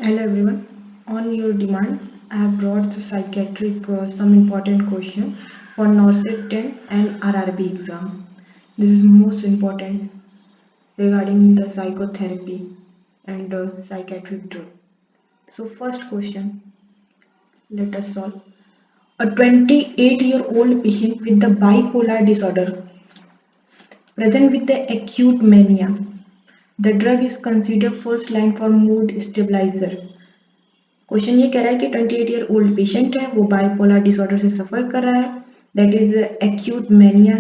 Hello everyone. On your demand, I have brought the psychiatric some important question for NORCET 10 and RRB exam. This is most important regarding the psychotherapy and psychiatric drug. So first question, let us solve. A 28-year-old patient with the bipolar disorder present with the acute mania. The drug is considered first line for mood stabilizer. Question ये कह रहा है कि 28 year old patient है, वो bipolar disorder से सफर कर रहा है, दैट इज एक्यूट मैनिया।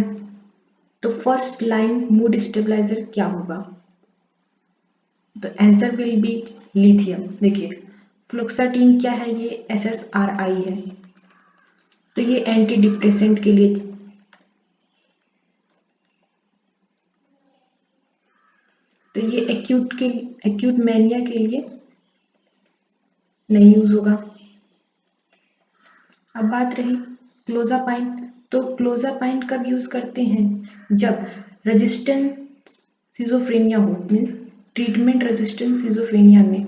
तो फर्स्ट लाइन मूड स्टेबलाइजर क्या होगा? तो आंसर विल बी लिथियम। देखिए फ्लुक्साटीन क्या है, ये SSRI है, तो ये एंटी डिप्रेसेंट के लिए, तो ये एक्यूट मैनिया के लिए नहीं यूज होगा। अब बात रही क्लोजापाइन, तो क्लोजापाइन कब यूज करते हैं? जब रेजिस्टेंट सिजोफ्रेनिया हो, मीन्स ट्रीटमेंट रेजिस्टेंट सिजोफ्रेनिया में।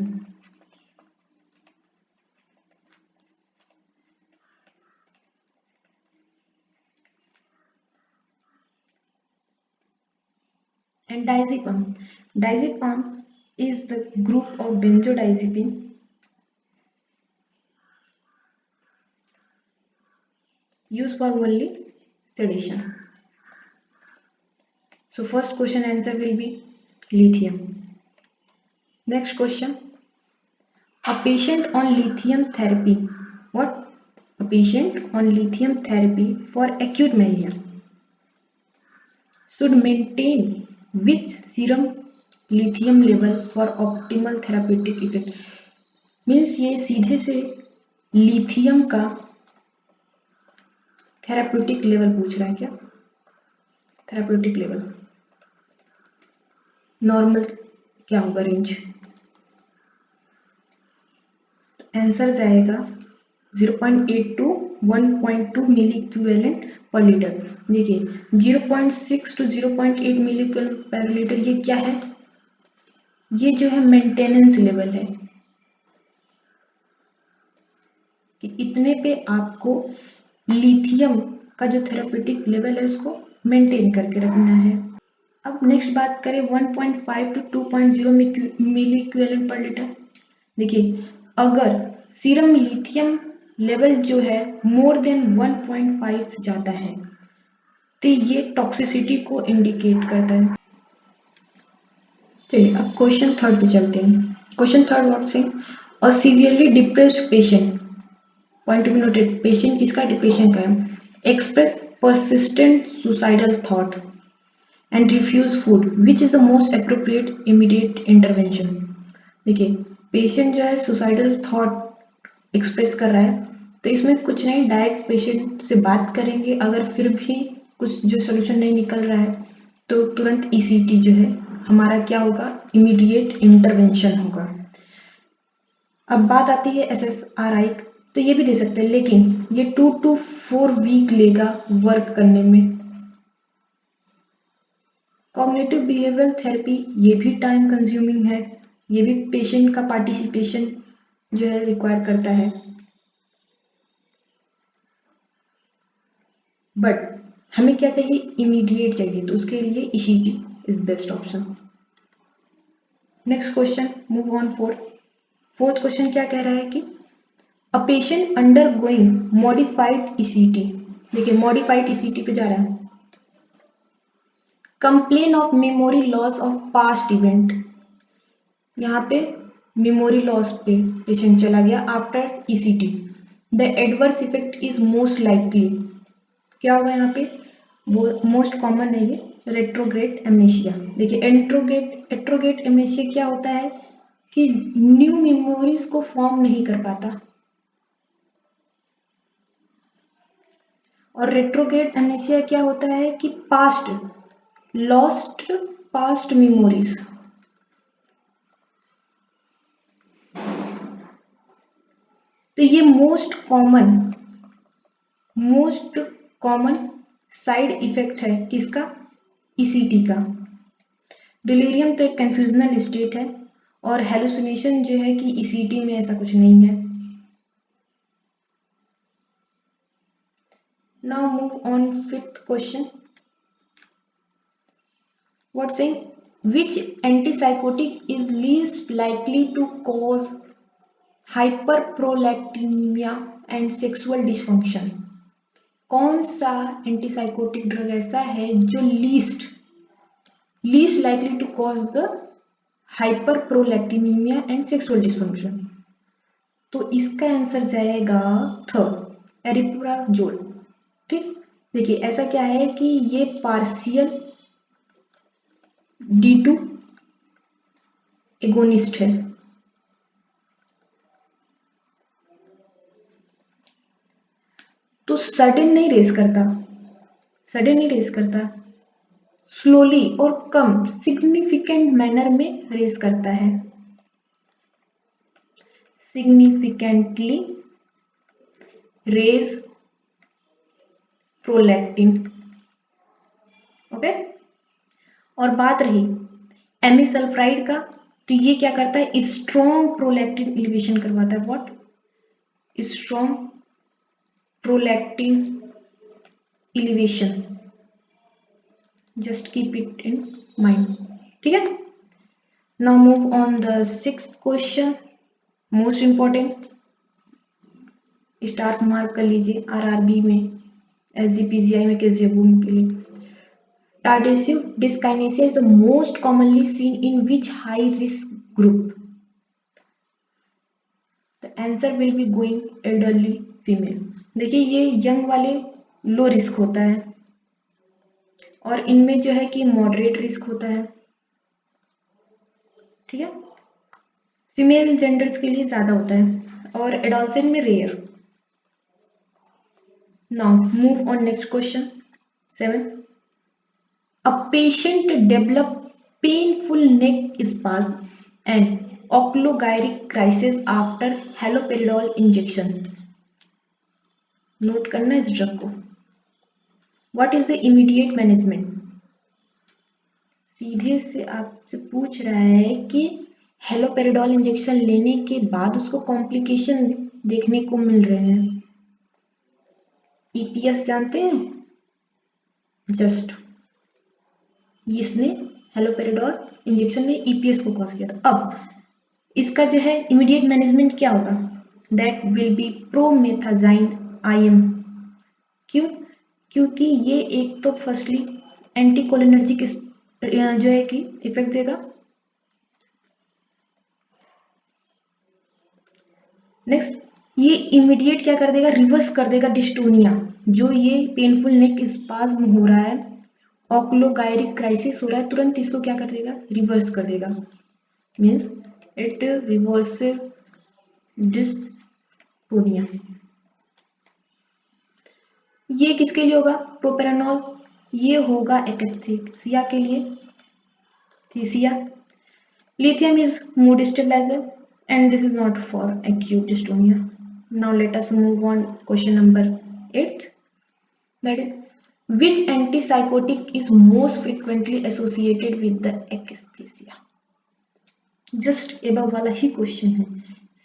And diazepam is the group of benzodiazepine used for only sedation. So first question answer will be lithium. Next question, a patient on lithium therapy. What? A patient on lithium therapy for acute mania should maintain which serum lithium level for optimal therapeutic effect? Means ये सीधे से lithium का therapeutic level पूछ रहा है क्या? Therapeutic level normal क्या होगा रेंज? आंसर जाएगा 0.8 to 1.2 milli equivalent per litre. देखिए 0.6 to 0.8 मिली पर लीटर ये क्या है? ये जो है मेंटेनेंस लेवल है कि इतने पे आपको लिथियम का जो थेराप्यूटिक लेवल है उसको मेंटेन करके रखना है। अब नेक्स्ट बात करें 1.5 to 2.0 milli equivalent per litre. देखिए अगर सीरम लिथियम लेवल जो है मोर देन 1.5 जाता है तो ये टॉक्सिसिटी को इंडिकेट करता है। चलिए अब क्वेश्चन थर्ड पे चलते हैं। Question third what say, a severely depressed patient, point to be noted, patient किसका? डिप्रेशन का है, express persistent suicidal thought and refuse food, which is the most appropriate immediate intervention. देखिए पेशेंट जो है suicidal thought express कर रहा है, तो इसमें कुछ नहीं, डायरेक्ट पेशेंट से बात करेंगे, अगर फिर भी कुछ जो सोल्यूशन नहीं निकल रहा है तो तुरंत ECT जो है हमारा क्या होगा? इमीडिएट इंटरवेंशन होगा। अब बात आती है SSRI, तो ये भी दे सकते हैं, लेकिन ये 2 to 4 वीक लेगा वर्क करने में। कॉग्निटिव बिहेवियरल थेरेपी ये भी टाइम कंज्यूमिंग है, ये भी पेशेंट का पार्टिसिपेशन जो है रिक्वायर करता है, बट हमें क्या चाहिए? इमीडिएट चाहिए, तो उसके लिए ECT is best option. Next question, move on fourth question क्या कह रहा है कि a patient under going modified ECT, देखिए मॉडिफाइड ECT पे जा रहा है, complain of memory loss of past event, यहाँ पे मेमोरी लॉस पे पेशेंट चला गया after ECT, the adverse effect is most likely, क्या होगा यहाँ पे? वो मोस्ट कॉमन है ये रेट्रोग्रेड एमनेशिया। देखिए एट्रोगेट एमनेशिया क्या होता है कि न्यू मेमोरीज को फॉर्म नहीं कर पाता, और रेट्रोग्रेड एमनेशिया क्या होता है कि लॉस्ट पास्ट मेमोरीज। तो ये मोस्ट कॉमन साइड इफेक्ट है किसका? ECT का। डिलीरियम तो एक कंफ्यूजनल स्टेट है, और हेलुसिनेशन जो है कि ईसीटी में ऐसा कुछ नहीं है। Now move on 5th question. What saying which antipsychotic is least likely to cause hyperprolactinemia and sexual dysfunction? कौन सा एंटीसाइकोटिक ड्रग ऐसा है जो least likely to cause the hyperprolactinemia and sexual dysfunction? तो इसका आंसर जाएगा थर्ड, एरिप्राजोल। ठीक, देखिए ऐसा क्या है कि ये पार्शियल D2 एगोनिस्ट है। तो सडन नहीं रेस करता, स्लोली और कम सिग्निफिकेंट मैनर में रेस करता है, सिग्निफिकेंटली रेज प्रोलैक्टिन। ओके, और बात रही एमिसल्फाइड का, तो ये क्या करता है, स्ट्रॉन्ग प्रोलैक्टिन इलिवेशन करवाता है। What? Strong prolactin elevation, just keep it in mind. ठीक है, now move on the 6th question, most important, star mark कर लीजिए आरआरबी में, एसजीपीजीआई में, केजीएबू के लिए। Tardive dyskinesia is most commonly seen in which high risk group? The answer will be going elderly female। देखिए ये यंग वाले low risk होता है और इनमें जो है कि मॉडरेट रिस्क होता है। ठीक है, फीमेल जेंडर्स के लिए ज्यादा होता है और एडोलसेंट में rare. Now move on next question 7। A patient develop painful neck spasm and oculogyric crisis after haloperidol injection। Note करना इस ड्रग को। What is the immediate management? सीधे से आपसे पूछ रहा है कि हेलोपेरिडोल इंजेक्शन लेने के बाद उसको कॉम्प्लिकेशन देखने को मिल रहे हैं। ईपीएस जानते हैं? जस्ट इसने हेलोपेरिडोल इंजेक्शन ने ईपीएस को कॉज किया था। अब इसका जो है इमीडिएट मैनेजमेंट क्या होगा? That will be promethazine IM। क्यों? क्योंकि ये एक तो फर्स्टली एंटीकोलिनर्जिक जो है कि इफेक्ट देगा। नेक्स्ट, ये इमीडिएट क्या कर देगा? रिवर्स कर देगा डिस्टोनिया, जो ये पेनफुल नेक स्पाज्म हो रहा है, ऑक्लोगायरिक क्राइसिस हो रहा है, तुरंत इसको क्या कर देगा? रिवर्स कर देगा। Means it reverses dystonia. ये किसके लिए होगा? प्रोपेरानॉल। ये होगा एक्स्थीसिया के लिए, थीसिया। Lithium is mood stabiliser and this is not for acute dystonia. Now let us move on question number 8, that is which antipsychotic is most frequently associated with the akathisia? Just above वाला ही question है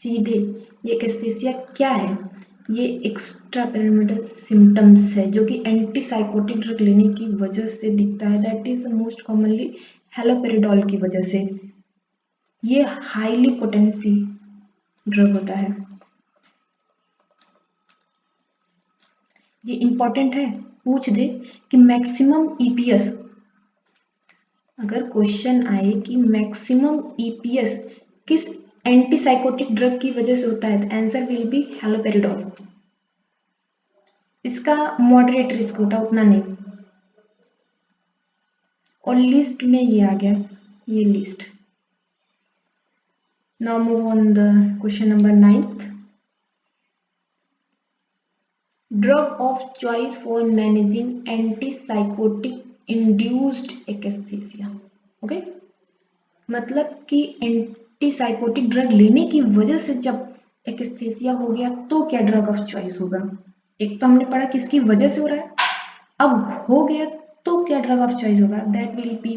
सीधे। ये akathisia क्या है? ये extra pyramidal symptoms है जो कि एंटीसाइकोटिक ड्रग लेने की वजह से दिखता है। That is most commonly haloperidol की वजह से। ये हाईली पोटेंसी ड्रग होता है। ये इंपॉर्टेंट है, पूछ दे कि मैक्सिमम ईपीएस, अगर क्वेश्चन आए कि मैक्सिमम ईपीएस किस एंटीसाइकोटिक ड्रग की वजह से होता है, तो आंसर विल बी हेलोपेरिडोल। इसका मॉडरेट रिस्क होता है, उतना नहीं। और लिस्ट में ये आ गया, ये list. Now move on the question number 9th. Drug of choice for managing antipsychotic induced akathisia. Okay? मतलब कि एंटीसाइकोटिक ड्रग लेने की वजह से जब akathisia हो गया तो क्या ड्रग ऑफ चॉइस होगा? एक तो हमने पढ़ा किसकी वजह से हो रहा है, अब हो गया तो क्या ड्रग ऑफ चॉइस होगा? That will be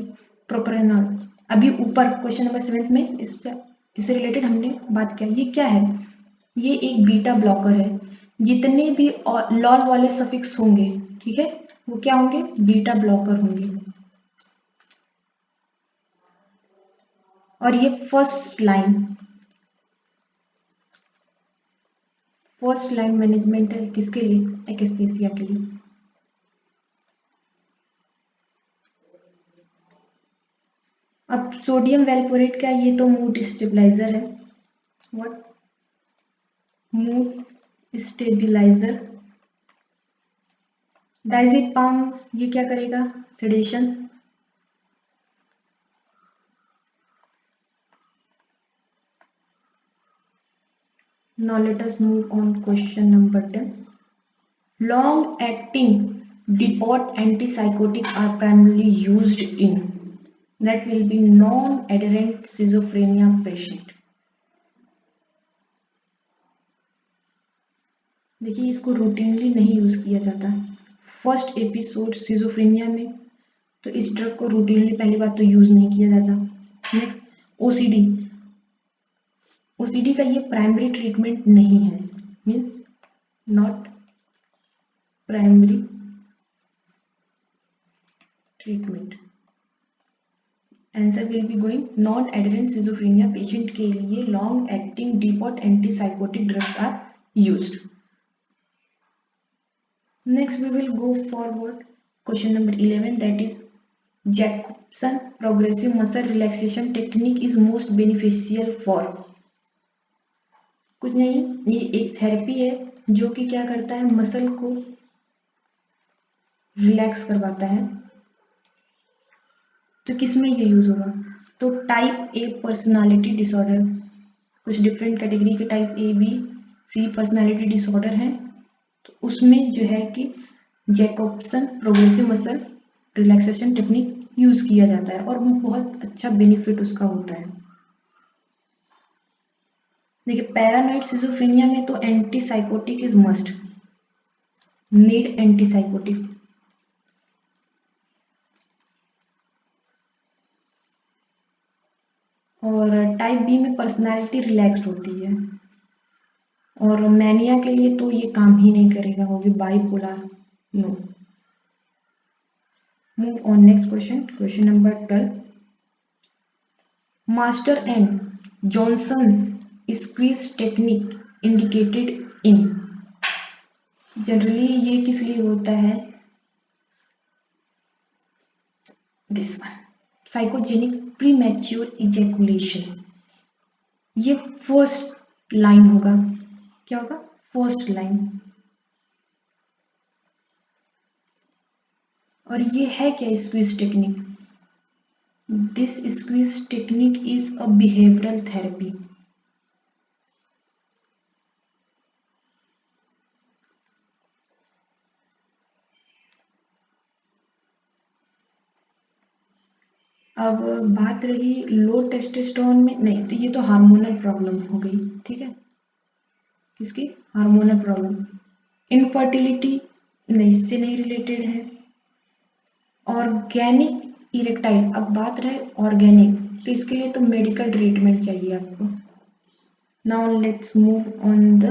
propranolol. अभी ऊपर क्वेश्चन नंबर 7 में इससे इससे रिलेटेड हमने बात किया। ये क्या है? ये एक बीटा ब्लॉकर है। जितने भी लॉल वाले सफिक्स होंगे, ठीक है, वो क्या होंगे? बीटा ब्लॉकर होंगे। और ये फर्स्ट लाइन मैनेजमेंट है किसके लिए? एक्स्थीसिया के लिए। अब सोडियम वैल्पोरेट क्या? ये तो मूड स्टेबलाइजर है। व्हाट? Mood stabiliser. डायज़ेपाम ये क्या करेगा? Sedation. Now let us move on question number 10. Long-acting depot antipsychotic are primarily used in, that will be non-adherent schizophrenia patient. देखिए, इसको रूटीनली नहीं यूज किया जाता। फर्स्ट एपिसोड सिजोफ्रेनिया में तो इस ड्रग को रूटीनली पहली बात तो यूज नहीं किया जाता। Next, OCD. ओसीडी का ये प्राइमरी ट्रीटमेंट नहीं है, means not primary treatment. Answer will be going non adherent schizophrenia patient के लिए long acting depot antipsychotic drugs are used. Next we will go forward. Question number 11, that is Jacobson progressive muscle relaxation technique is most beneficial for। कुछ नहीं, ये एक therapy है जो कि क्या करता है? मसल को रिलैक्स करवाता है। तो किस में ये यूज होगा? तो टाइप ए पर्सनालिटी डिसऑर्डर, कुछ डिफरेंट कैटेगरी के type A B C personality disorder हैं, तो उसमें जो है कि Jacobson progressive muscle relaxation technique use किया जाता है और वो बहुत अच्छा बेनिफिट उसका होता है। देखिए, पैरानॉइड सिजोफ्रेनिया में तो antipsychotic is must, need antipsychotic. और टाइप बी में पर्सनालिटी रिलैक्स्ड होती है। और मैनिया के लिए तो ये काम ही नहीं करेगा, वो भी bipolar no. Move on next question. Question number 12. Master and Johnson squeeze technique indicated in। Generally ये किस लिए होता है? This one, psychogenic premature ejaculation. ये फर्स्ट लाइन होगा। क्या होगा? First line. और ये है क्या squeeze technique? This squeeze technique is a behavioural therapy. अब बात रही लो टेस्टोस्टेरोन में, नहीं तो ये तो हार्मोनल प्रॉब्लम हो गई, ठीक है, किसकी? Hormonal problem. इनफर्टिलिटी नहीं, इससे नहीं रिलेटेड है। ऑर्गेनिक इरेक्टाइल, अब बात रहे ऑर्गेनिक, तो इसके लिए तो मेडिकल ट्रीटमेंट चाहिए आपको। Now let's move on the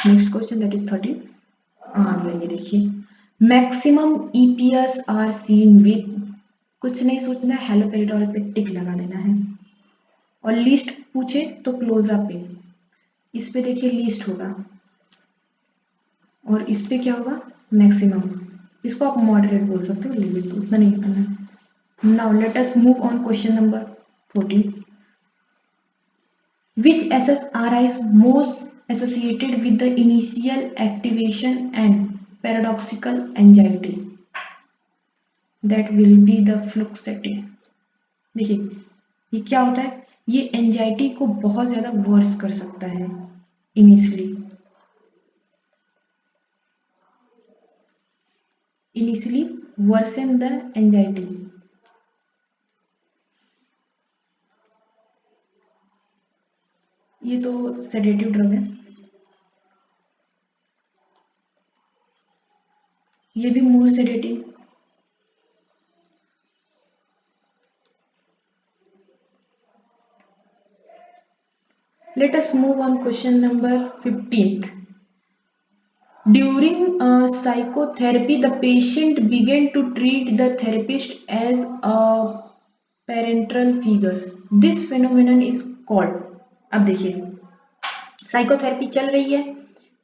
next question, that is 13। आ गया, ये देखिए, maximum EPS are seen with, कुछ नहीं सोचना है, हेलोपेरिडोल पे टिक लगा देना है। और लिस्ट पूछे तो क्लोजापिन, इस पे देखिए लिस्ट होगा और इस पे क्या होगा? मैक्सिमम। इसको आप मॉडरेट बोल सकते हो, लिमिट उतना नहीं करना। Now let us move on question number 14। Which SSRI is most associated with the initial activation and paradoxical anxiety? That will be the fluoxetine। देखिए, ये क्या होता है? ये एंजाइटी को बहुत ज्यादा वर्स कर सकता है इनिशियली वर्सन द एंजाइटी। ये तो सेडेटिव ड्रग है, ये भी मोर sedative. Let us move on question number 15th. During psychotherapy, the patient began to treat the therapist as a parental figure. This phenomenon is called, अब देखिए psychotherapy चल रही है,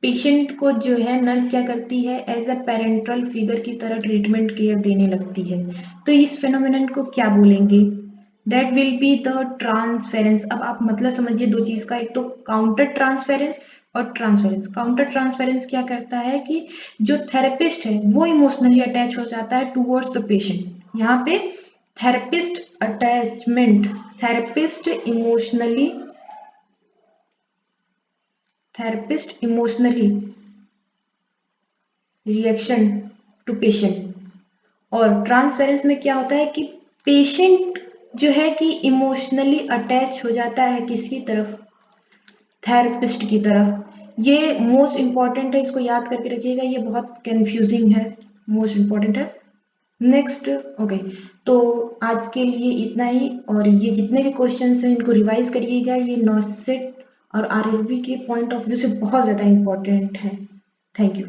पेशेंट को जो है नर्स क्या करती है, एज अ पेरेंटल फिगर की तरह ट्रीटमेंट केयर देने लगती है। तो इस फेनोमेनन को क्या बोलेंगे? That will be the transference. अब आप मतलब समझिए दो चीज का, एक तो काउंटर ट्रांसफेरेंस और ट्रांसफेरेंस। काउंटर ट्रांसफेरेंस क्या करता है कि जो थेरेपिस्ट है वो इमोशनली अटैच हो जाता है टूवर्ड्स द पेशेंट। यहाँ पे therapist attachment, therapist emotionally reaction to patient. और ट्रांसफेरेंस में क्या होता है कि पेशेंट जो है कि इमोशनली अटैच हो जाता है किसकी तरफ? थेरेपिस्ट की तरफ। ये मोस्ट इंपॉर्टेंट है, इसको याद करके रखिएगा, ये बहुत कंफ्यूजिंग है, मोस्ट इंपॉर्टेंट है। नेक्स्ट ओके, तो आज के लिए इतना ही, और ये जितने भी क्वेश्चंस हैं इनको रिवाइज करिएगा। ये नॉर्सेट और आरआरबी के पॉइंट ऑफ व्यू से बहुत ज़्यादा इंपॉर्टेंट है। Thank you.